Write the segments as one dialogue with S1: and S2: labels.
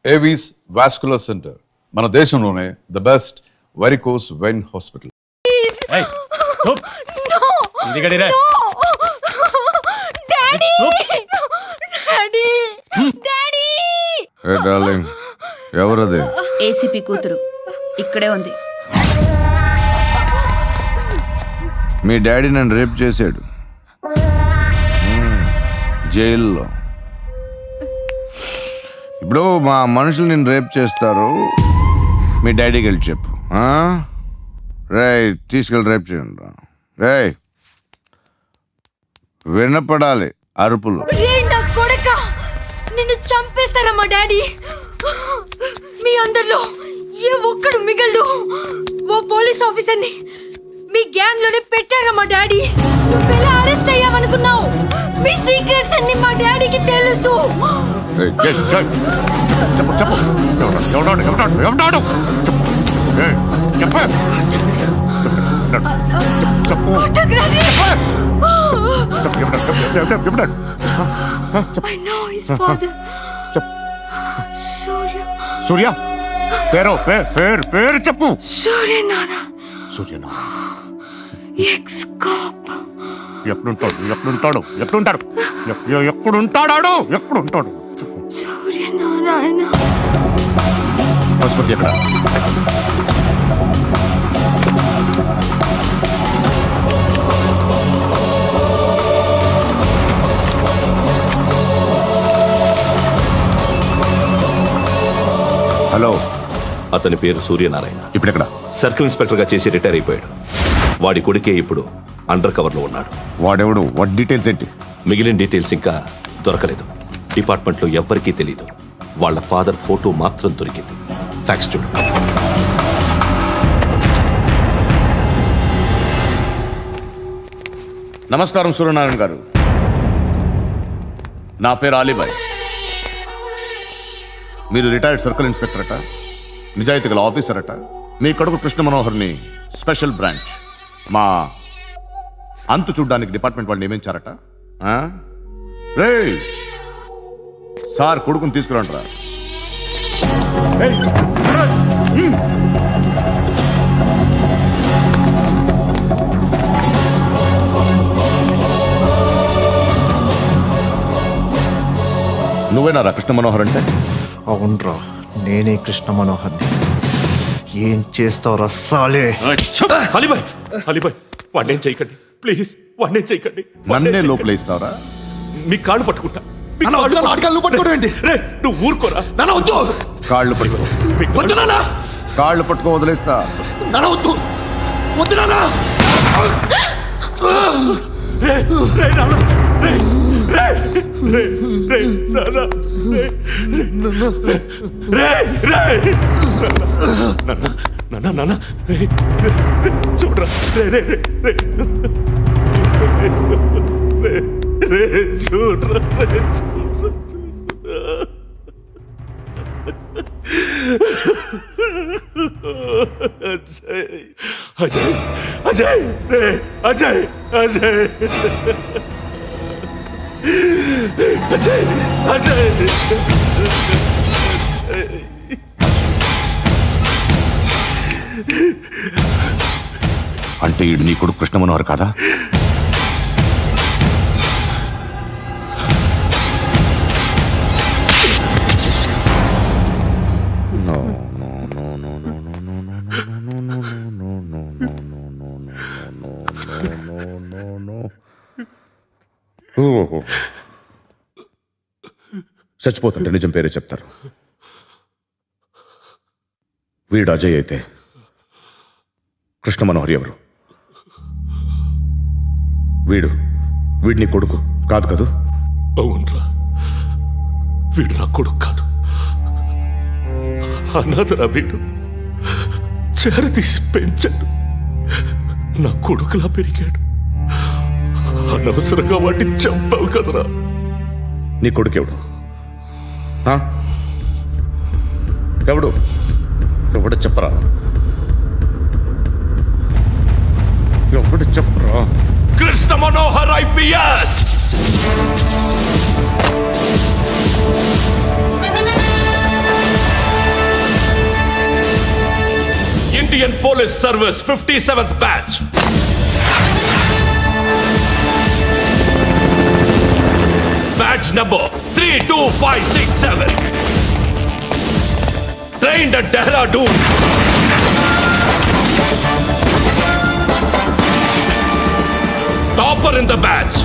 S1: Avis vascular centre, మన దేశంలోనే the best varicose vein hospital. ఎవరది?
S2: ఏసీపీ కూతురు ఇక్కడే ఉంది.
S3: మీ డాడీ నన్ను రేప్ చేశాడు జైల్లో. ఇప్పుడు మా మనుషులు నేను రేప్ చేస్తారు, మీ డాడీకి వెళ్ళి చెప్పు. రే తీసుకెళ్ళి రేప్ చేయండి. రే వినపడాలి అరుపులు.
S4: నిన్ను చంపేస్తారా మా డాడీ? మీ అందరిలో ఏ ఒక్కడు మిగలడు. ఓ పోలీస్ ఆఫీసర్ని మీ గ్యాంగ్ లోనే పెట్టారా మా డాడీ? నువ్వెలా అరెస్ట్ అయ్యావనుకున్నావు? మీ సీక్రెట్స్ అన్ని మా డాడీకి తెలుసు. I know his father.
S3: సూర్య పేరు చెప్పు.
S4: సూర్యనారాయణ.
S3: సూర్యనారాయణ
S4: ఎక్స్-కాప్.
S3: ఎప్పుడుంటాడు
S4: సూర్యనారాయణ.
S3: ఆసుపత్రి ఎక్కడ? హలో,
S5: అతని పేరు సూర్యనారాయణ.
S3: ఇప్పుడెక్కడ?
S5: సర్కిల్ ఇన్స్పెక్టర్ గా చేసి రిటైర్ అయిపోయాడు. వాడి కొడుకే ఇప్పుడు అండర్ కవర్ లో ఉన్నాడు.
S3: వాడెవడు? వాట్ డీటెయిల్స్ ఏంటి?
S5: మిగిలిన డీటెయిల్స్ ఇంకా దొరకలేదు. డిపార్ట్మెంట్ లో ఎవ్వరికీ తెలీదు. వాళ్ళ ఫాదర్ ఫోటో మాత్రం దొరికింది. ఫ్యాక్స్ చూడు.
S3: నమస్కారం సూర్యనారాయణ గారు. నా పేరు అలీబాయ్. మీరు రిటైర్డ్ సర్కిల్ ఇన్స్పెక్టర్ అట, నిజాయితీ గల ఆఫీసర్ అట. మీ కొడుకు కృష్ణ మనోహర్ని స్పెషల్ బ్రాంచ్ మా అంతు చూడ్డానికి డిపార్ట్మెంట్ వాళ్ళు నియమించారట. రే సార్ కొడుకుని తీసుకురంటారా? నువ్వేనారా కృష్ణ మనోహర్ అంటే?
S6: అవునరా, నేనే కృష్ణ మనోహర్ని. ఏం చేస్తావురా సాలే?
S5: అలీబాయ్ వాడినేం చేయకండి ప్లీజ్, వాడినేం చేయకండి.
S3: నన్నే లోపల ఇస్తావరా?
S5: మీ కాళ్ళు పట్టుకుంటా. నువ్వు ఊరుకోరా.
S3: కాళ్ళు పట్టుకో. కాళ్ళు పట్టుకో వదిలేస్తా.
S5: చూడరా అజయ్ అజయ్ అజయ్ అజయ్ అజయ్ అజయ్
S3: అంటే ఈడు నీ కొడుకు కృష్ణ మనోహర్ కాదా? చచ్చిపోతుంటే నిజం పేరే చెప్తారు. వీడు అజయ్ అయితే కృష్ణ మనోహర్ ఎవరు? వీడిని కొడుకు కాదు కదూ?
S5: అవునరా, వీడు నా కొడుకు కాదు, అనాథరా. వీడు చేరతీసి పెంచాడు, నా కొడుకులా పెరిగాడు. అనవసరంగా వాడిని చంపావు కదరా.
S3: నీ కొడుకు ఎవడు? ఎవడు చెప్పరా? ఎవడు చెప్పరా?
S5: Krishna Manohar IPS. Indian Police Service 57th batch. Badge number 32567. Trained at Dehradun. Topper in the batch.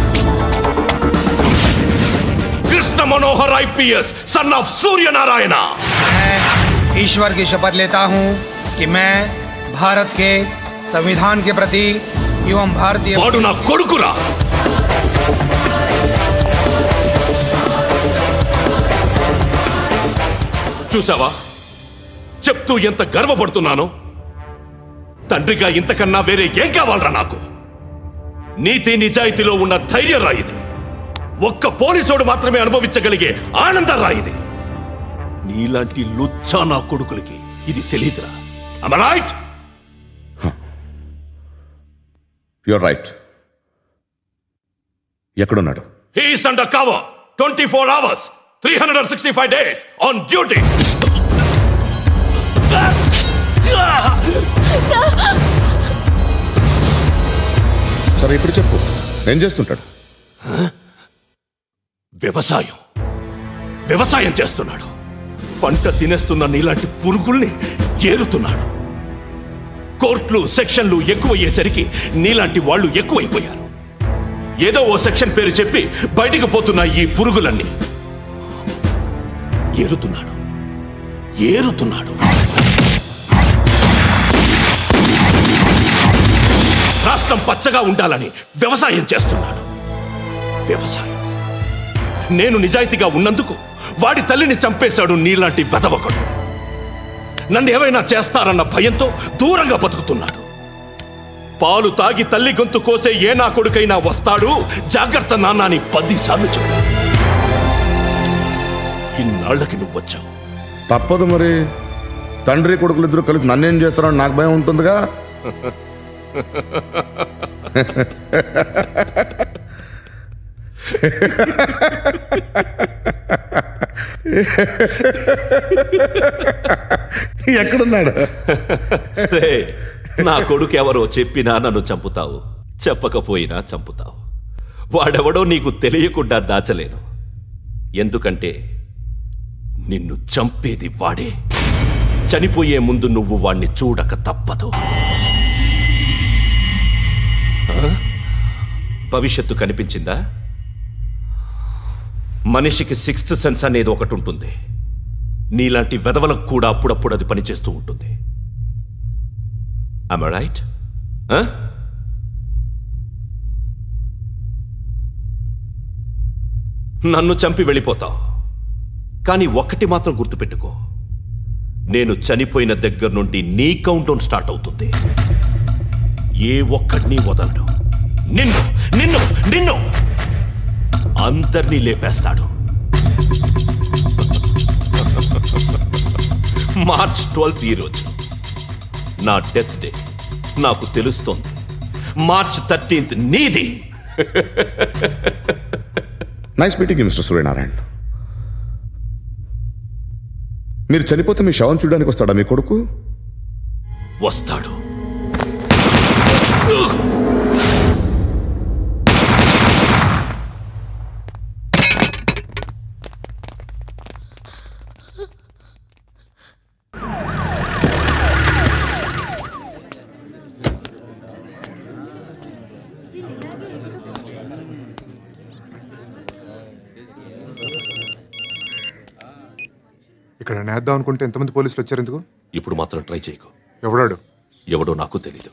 S5: Krishna Manohar IPS, son of Surya Narayana.
S7: मैं ईश्वर की शपथ लेता हूँ कि मैं भारत के संविधान के प्रति एवं भारतीय
S5: వాడు నా కొడుకురా. చూసావా చెప్తూ ఎంత గర్వపడుతున్నానో. తండ్రిగా ఇంతకన్నా వేరే ఏం కావాలరా నాకు? నీతి నిజాయితీలో ఉన్న ధైర్యం రాయిది. ఒక్క పోలీసోడు మాత్రమే అనుభవించగలిగే ఆనందం రాయిది. నీలాంటి లుచ్చా నా కొడుకులకి ఇది తెలియదురా. Am I right?
S3: You're right. ఎక్కడున్నాడు?
S5: He is under cover 24 hours 365 days on duty.
S3: సరే ఇప్పుడు చెప్పు, ఏం చేస్తుంటాడు?
S5: వ్యవసాయం చేస్తున్నాడు. పంట తినేస్తున్న నీలాంటి పురుగుల్ని ఏరుతున్నాడు. కోర్టులు సెక్షన్లు ఎక్కువయ్యేసరికి నీలాంటి వాళ్ళు ఎక్కువైపోయారు. ఏదో ఓ సెక్షన్ పేరు చెప్పి బయటికి పోతున్న ఈ పురుగులన్నీ ఏరుతున్నాడు. రాష్ట్రం పచ్చగా ఉండాలని వ్యవసాయం చేస్తున్నాడు. నేను నిజాయితీగా ఉన్నందుకు వాడి తల్లిని చంపేశాడు నీలాంటి వెధవకుడు. నన్ను ఏమైనా చేస్తారన్న భయంతో దూరంగా బతుకుతున్నాడు. పాలు తాగి తల్లి గొంతు కోసే ఏ నా కొడుకైనా వస్తాడు, జాగ్రత్త నాన్న అని 10 సార్లు చెప్పాడు. ఇన్నాళ్లకి నువ్వు వచ్చావు.
S3: తప్పదు మరి, తండ్రి కొడుకులు ఇద్దరు కలిసి నన్నేం చేస్తారో నాకు భయం ఉంటుందిగా. ఎక్కడున్నాడు?
S5: రే, నా కొడుకు ఎవరో చెప్పినా నన్ను చంపుతావు, చెప్పకపోయినా చంపుతావు. వాడెవడో నీకు తెలియకుండా దాచలేను. ఎందుకంటే నిన్ను చంపేది వాడే. చనిపోయే ముందు నువ్వు వాణ్ణి చూడక తప్పదు. భవిష్యత్తు కనిపించిందా? మనిషికి 6th సెన్స్ అనేది ఒకటి ఉంటుంది. నీలాంటి వెధవలకు కూడా అప్పుడప్పుడు అది పనిచేస్తూ ఉంటుంది. Am I right? నన్ను చంపి వెళ్ళిపోతావు. కానీ ఒక్కటి మాత్రం గుర్తుపెట్టుకో, నేను చనిపోయిన దగ్గర నుండి నీ కౌంటౌన్ స్టార్ట్ అవుతుంది. ఏ ఒక్కడిని వదలడు. నిన్ను నిన్ను నిన్ను అందరినీ లేపేస్తాడు. మార్చ్ 12th ఈరోజు నా డెత్ డే. నాకు తెలుస్తోంది మార్చ్ 13th నీది.
S3: Nice meeting you mister Suryanarayan. మీరు చనిపోతే మీ శవం చూడడానికి వస్తాడా మీ కొడుకు?
S5: వస్తాడు.
S8: ఇక్కడ నేద్దాం అనుకుంటే ఎంతమంది పోలీసులు వచ్చారు ఎందుకు?
S5: ఇప్పుడు మాత్రం ట్రై చేయకు.
S8: ఎవడాడు?
S5: ఎవడో నాకు తెలీదు.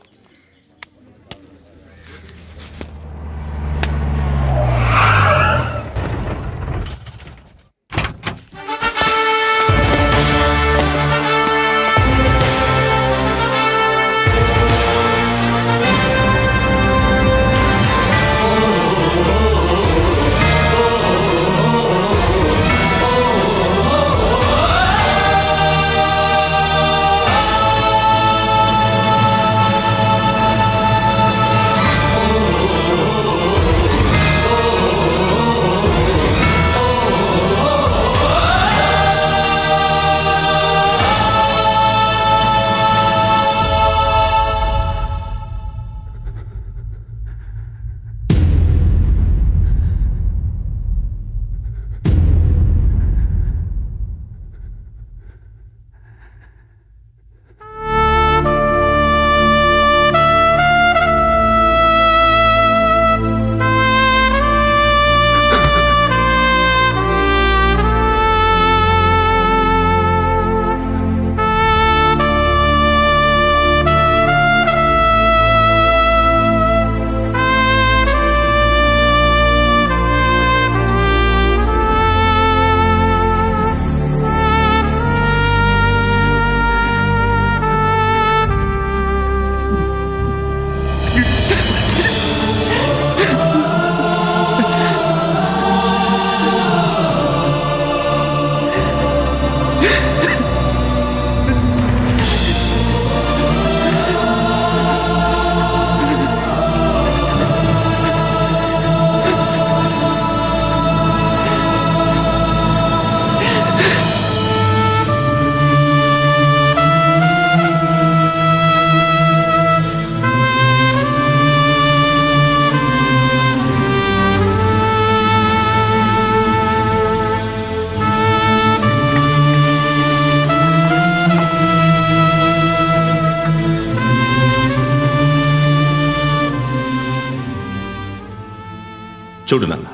S5: చూడు నాన్న,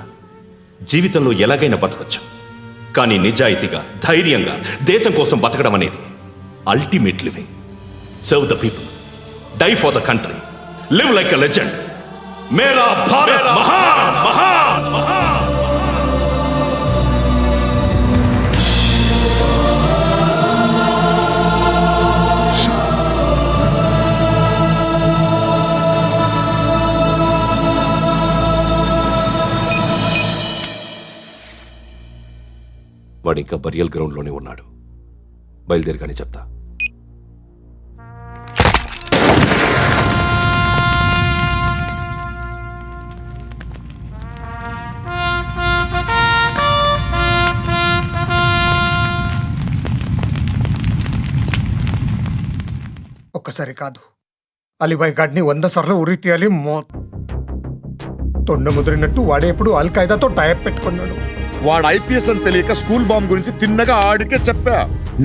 S5: జీవితంలో ఎలాగైనా బతకొచ్చు, కానీ నిజాయితీగా ధైర్యంగా దేశం కోసం బతకడం అనేది ultimate living. Serve the people, die for the country, live like a legend. మేరా భారత్ మహాన్ మహాన్ మహాన్. వాడు ఇంకా బరియల్ గ్రౌండ్లోనే ఉన్నాడు. బయలుదేరగానే చెప్తా.
S7: ఒక్కసారి కాదు, అలీబాయ్ గాడిని 100 సార్లు ఉరి తీయాలి. తొండ ముదిరినట్టు వాడే ఎప్పుడు అల్ ఖైదాతో టైప్ పెట్టుకున్నాడు.
S3: వాడు ఐపీఎస్ అని తెలియక స్కూల్ బాంబ్ గురించి తిన్నగా ఆడికే చెప్పా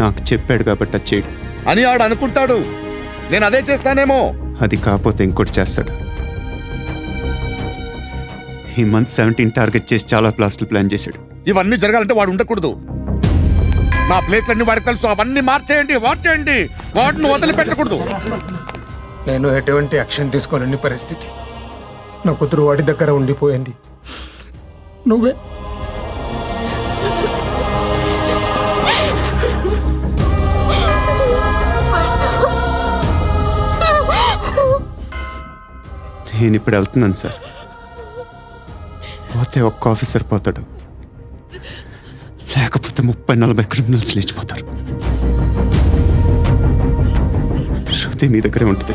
S9: నాకు చెప్పాడు కాబట్టి అది చేయడు.
S3: అని ఆడు అనుకుంటాడు. నేను అదే చేస్తానేమో.
S9: అది కాకపోతే ఇంకోటి చేస్తాడు. ఈ మంత్ 17 టార్గెట్ చేసి చాలా ప్లాస్టులు ప్లాన్ చేశాడు.
S3: ఇవన్నీ జరగాలంటే వాడు ఉండకూడదు. నా ప్లేస్లన్నీ వాడికి తెలుసు. అవన్నీ మార్చేయండి, మార్చేయండి. వాటిని వదిలిపెట్టకూడదు.
S7: నేను ఎటువంటి యాక్షన్ తీసుకోలేని పరిస్థితి. నా కూతురు వాడి దగ్గర ఉండిపోయింది. నువ్వే
S9: నేను ఇప్పుడు వెళ్తున్నాను సార్. పోతే ఒక్క ఆఫీసర్ పోతాడు, లేకపోతే 30-40 క్రిమినల్స్ లేచిపోతారు. శృతి మీ దగ్గరే ఉంటుంది.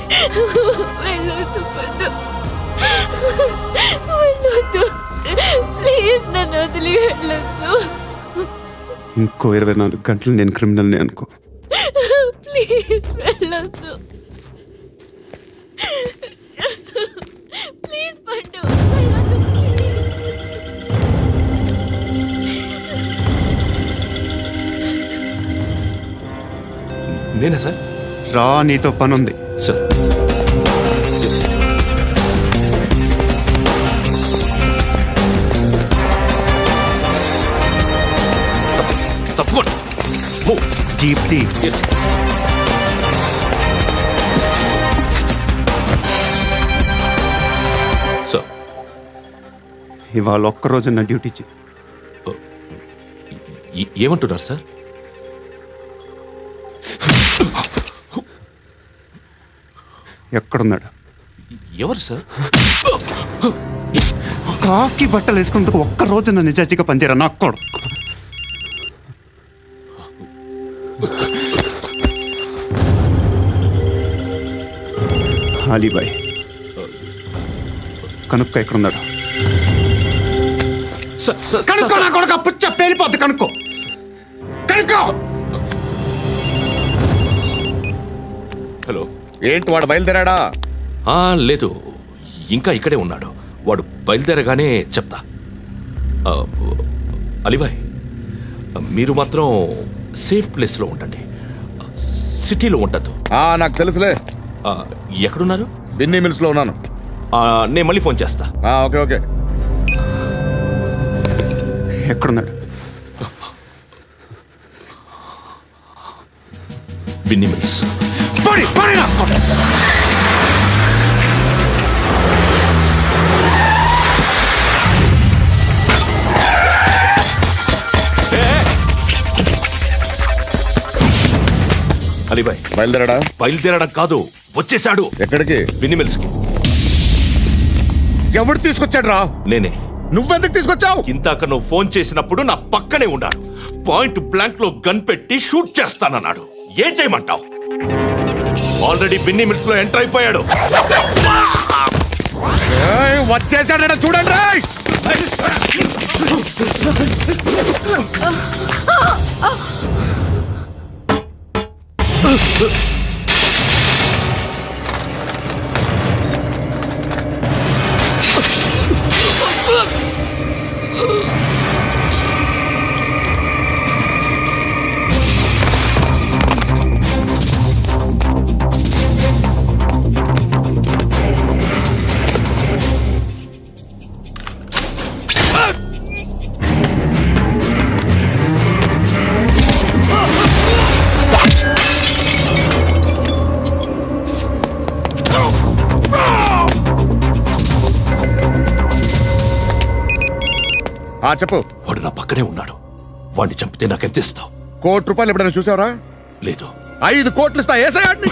S4: వెళ్ళొద్దు పండు, వెళ్ళొద్దు ప్లీజ్, నన్ను వదిలి వెళ్ళొద్దు.
S9: ఇంకో 24 గంటలు నేను క్రిమినల్ని అనుకో.
S4: ప్లీజ్ వెళ్ళొద్దు, ప్లీజ్ పండు వెళ్ళొద్దు, ప్లీజ్.
S5: నేనా సార్?
S9: రా, నీతో పని ఉంది.
S5: సార్, తప్పకుండా.
S9: Jeep the.
S5: సార్,
S9: ఇవాళ ఒక్కరోజు నా డ్యూటీ చేయి.
S5: ఏమంటున్నారు సార్?
S9: ఎక్కడున్నాడు?
S5: ఎవరు సార్?
S9: కాకి బట్టలు వేసుకుందుకు ఒక్కరోజు నా నిజాయితీగా పనిచేయరా నాకు కొడుకు. అలీబాయ్ కనుక్కో, ఎక్కడున్నాడు? కనుక్కో నా కొడుకు. పుచ్చ పేలిపోద్ది. కనుక్కో, కనుక్కో.
S5: హలో,
S3: ఏంటి వాడు బయలుదేరాడా?
S5: లేదు, ఇంకా ఇక్కడే ఉన్నాడు. వాడు బయలుదేరగానే చెప్తా. అలీబాయ్, మీరు మాత్రం సేఫ్ ప్లేస్లో ఉండండి, సిటీలో ఉండద్దు.
S3: నాకు తెలుసులే.
S5: ఎక్కడున్నారు?
S3: బిన్నీ మిల్స్ లో ఉన్నాను.
S5: నేను మళ్ళీ ఫోన్ చేస్తా.
S3: Okay okay.
S9: ఎక్కడున్నాడు?
S5: బిన్నీ మిల్స్. అలీబాయ్
S3: బయలుదేరాడా?
S5: బయలుదేరడం కాదు, వచ్చేశాడు.
S3: ఎక్కడికి?
S5: బిన్నీ మిల్స్ కి.
S3: ఎవడు తీసుకొచ్చాడు రా?
S5: నేనే.
S3: నువ్వెందుకు తీసుకొచ్చావు?
S5: ఇందాక నువ్వు ఫోన్ చేసినప్పుడు నా పక్కనే ఉన్నాడు. పాయింట్ బ్లాంక్ లో గన్ పెట్టి షూట్ చేస్తానన్నాడు. ఏం చేయమంటావు? ఆల్రెడీ బిన్నీ మిల్స్ లో ఎంటర్ అయిపోయాడు.
S3: వచ్చేసాడ చూడండి. చెప్పు.
S5: వాడు నా పక్కనే ఉన్నాడు. వాడిని చంపితే నాకెంత ఇస్తావు?
S3: ₹1,00,00,000 ఎప్పుడైనా చూసావరా?
S5: లేదు.
S3: 5 కోట్లు ఇస్తా. ఏసయాడిని.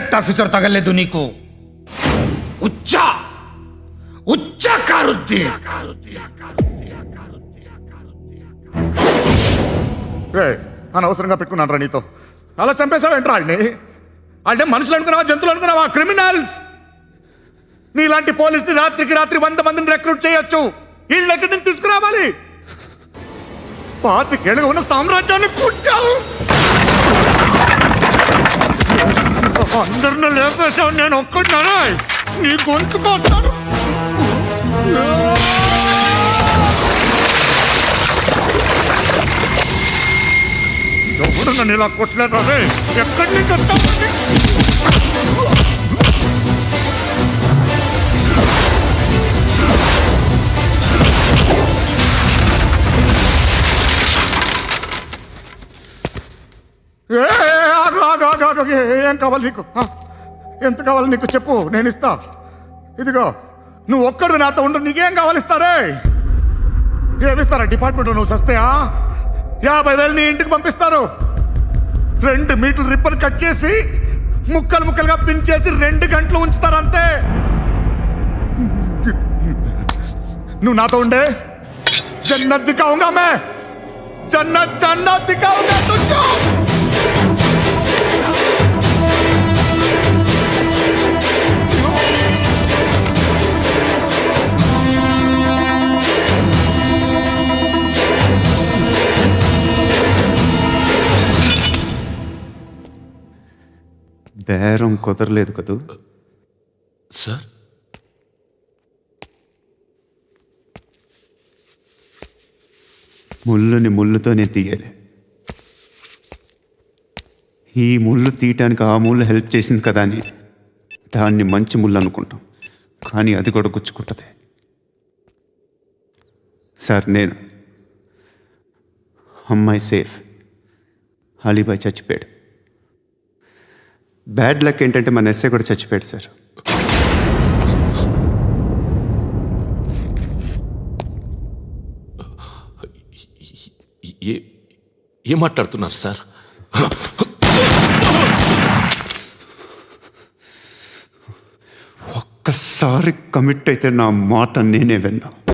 S7: రెస్పెక్ట్ ఆఫీసర్ తగలేదు నీకు ఉచ్చా ఉచ్చా కారుద్ది
S3: అనవసరంగా పెట్టుకున్నాను రా నీతో. అలా చంపేశావేంట్రా వాడిని? అంటే మనుషులు అనుకున్నావా, జంతువులు అనుకున్నావా? క్రిమినల్స్. నీలాంటి పోలీసుని రాత్రికి రాత్రి 100 మందిని రిక్రూట్ చేయొచ్చు. వీళ్ళు ఎక్కడి నుంచి తీసుకురావాలి? 25 ఏళ్ళుగా ఉన్న సామ్రాజ్యాన్ని కూర్చావు. అందరిని లేపేశావు, నేను ఒక్కడినా నీ గొంతుకొస్తాను. ఎవరు నన్ను ఇలా కొట్టలేదు రే? ఎక్కడి నుంచి వస్తావు? ఏం కావాలి నీకు? ఎంత కావాలి నీకు చెప్పు, నేను ఇస్తా. ఇదిగో నువ్వు ఒక్కడు నాతో ఉండు, నీకేం కావాలి ఇస్తారే? ఏమిస్తారా డిపార్ట్మెంట్? నువ్వు చస్తేయా 50,000 నీ ఇంటికి పంపిస్తారు. 2 మీటర్లు రిబ్బన్ కట్ చేసి ముక్కలు ముక్కలుగా పిన్ చేసి 2 గంటలు ఉంచుతారు అంతే. నువ్వు నాతో ఉండే జన్నత్ దిఖాऊंगा मैं, జన్నత్ జన్నత్ దిఖాऊंगा तुझको.
S6: బేరం కుదరలేదు కదూ.
S5: సార్
S6: ముళ్ళుని ముళ్ళుతోనే తీయాలి. ఈ ముళ్ళు తీయటానికి ఆ ముళ్ళు హెల్ప్ చేసింది కదా అని దాన్ని మంచి ముళ్ళు అనుకుంటాం, కానీ అది కూడా గుచ్చుకుంటుంది. సార్, నేను అమ్మాయి సేఫ్, అలీబాయ్ చచ్చిపోయాడు. బ్యాడ్ లక్ ఏంటంటే మన ఎస్ఐ కూడా చచ్చిపోయాడు సార్.
S5: ఏం మాట్లాడుతున్నారు సార్?
S6: ఒక్కసారి కమిట్ అయితే నా మాట నేనే విన్నా.